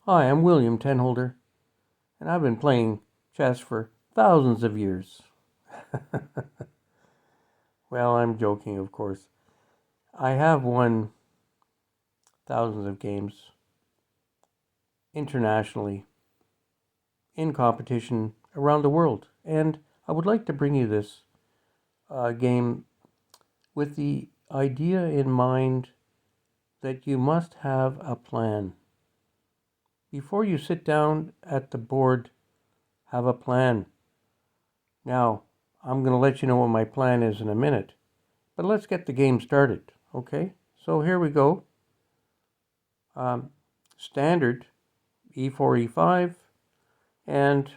Hi, I'm William Tenholder, and I've been playing chess for thousands of years. Well, I'm joking, of course. I have won thousands of games internationally in competition around the world, and I would like to bring you this game with the idea in mind that you must have a plan. Before you sit down at the board, have a plan. Now, I'm going to let you know what my plan is in a minute. But let's get the game started, okay? So here we go. Standard e4, e5, and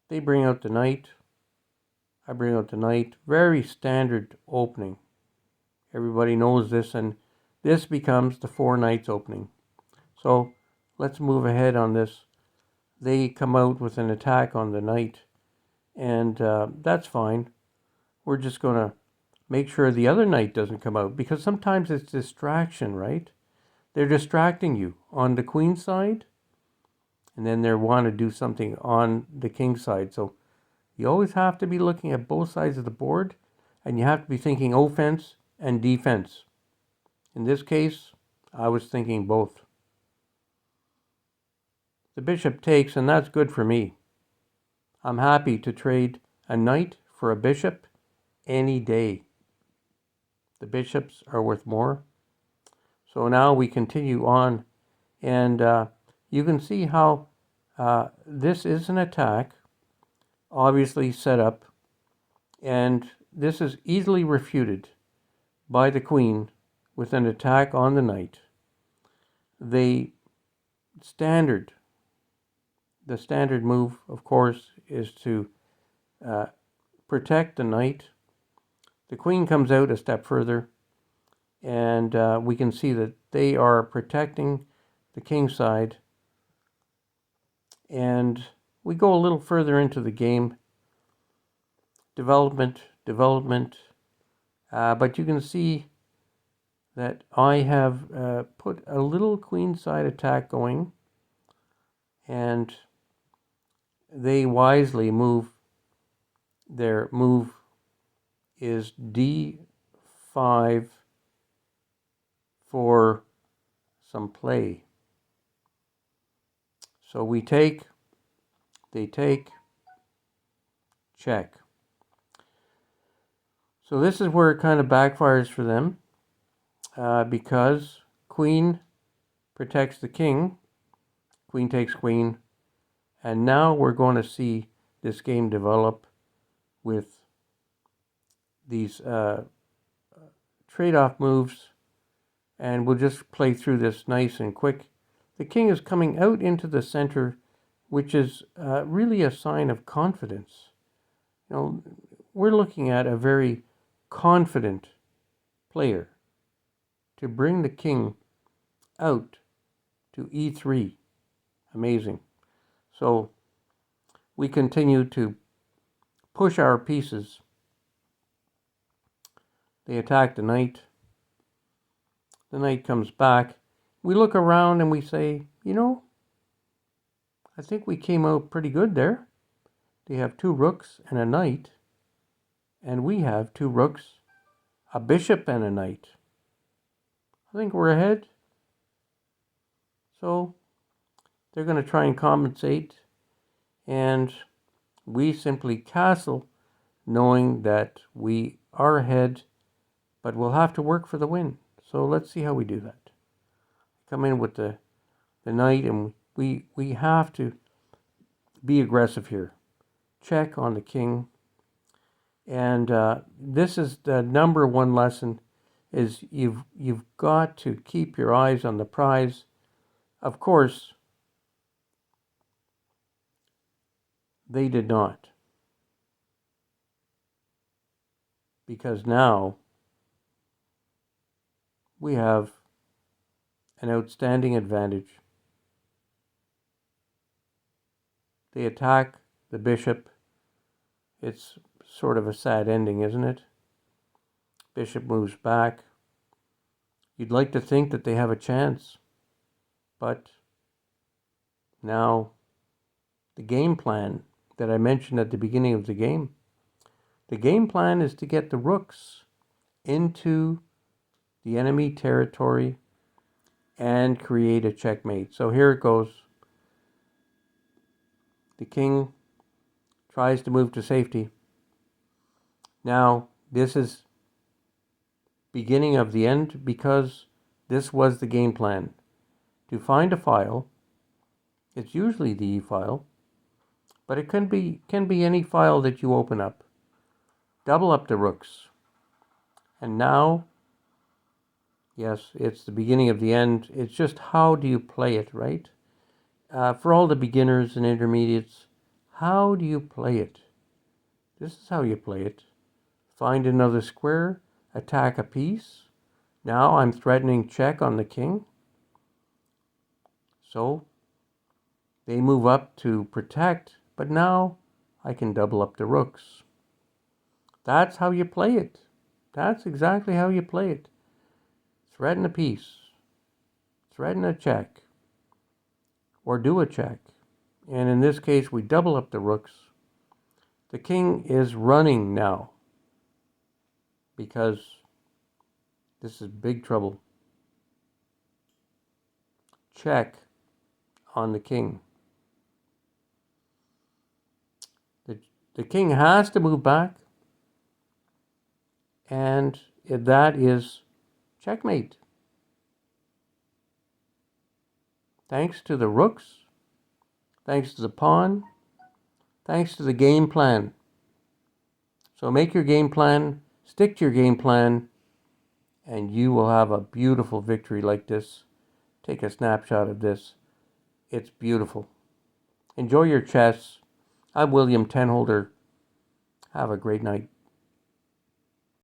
they bring out the knight. I bring out the knight. Very standard opening. Everybody knows this, and this becomes the four knights opening. So let's move ahead on this. They come out with an attack on the knight, and that's fine. We're just going to make sure the other knight doesn't come out, because sometimes it's distraction, right? They're distracting you on the queen side, and then they want to do something on the king side. So you always have to be looking at both sides of the board, and you have to be thinking offense and defense. In this case, I was thinking both. The bishop takes, and that's good for me. I'm happy to trade a knight for a bishop any day. The bishops are worth more. So now we continue on, and you can see how this is an attack, obviously set up, and this is easily refuted by the queen with an attack on the knight. The standard move, of course, is to protect the knight. The queen comes out a step further, and we can see that they are protecting the king side. And we go a little further into the game. Development, but you can see that I have put a little queenside attack going, and they wisely move. Their move is d5 for some play. So we take, they take, check. So this is where it kind of backfires for them, because queen protects the king, queen takes queen, and now we're going to see this game develop with these trade-off moves, and we'll just play through this nice and quick. The king is coming out into the center, which is really a sign of confidence. You know, we're looking at a very confident player to bring the king out to e3. Amazing. So we continue to push our pieces. They attack the knight. The knight comes back. We look around and we say, you know, I think we came out pretty good there. They have two rooks and a knight, and we have two rooks, a bishop, and a knight. I think we're ahead. So they're going to try and compensate, and we simply castle, knowing that we are ahead, but we'll have to work for the win. So let's see how we do that. Come in with the knight, and we have to be aggressive here. Check on the king. And this is the number one lesson, is you've got to keep your eyes on the prize. Of course, they did not. Because now we have an outstanding advantage. They attack the bishop. It's sort of a sad ending, isn't it? Bishop moves back. You'd like to think that they have a chance, but Now, the game plan that I mentioned at the beginning of the game. The game plan is to get the rooks into the enemy territory and create a checkmate. So here it goes. The king tries to move to safety. Now, this is beginning of the end because this was the game plan. To find a file, it's usually the E file, but it can be any file that you open up. Double up the rooks. And now, yes, it's the beginning of the end. It's just how do you play it, right? For all the beginners and intermediates, how do you play it? This is how you play it. Find another square, attack a piece. Now I'm threatening check on the king. So they move up to protect, but now I can double up the rooks. That's how you play it. That's exactly how you play it. Threaten a piece, threaten a check, or do a check. And in this case, we double up the rooks. The king is running now because this is big trouble. Check on the king. The king has to move back, and that is checkmate. Thanks to the rooks, thanks to the pawn, thanks to the game plan. So make your game plan, stick to your game plan, and you will have a beautiful victory like this. Take a snapshot of this. It's beautiful. Enjoy your chess. I'm William Tenholder. Have a great night.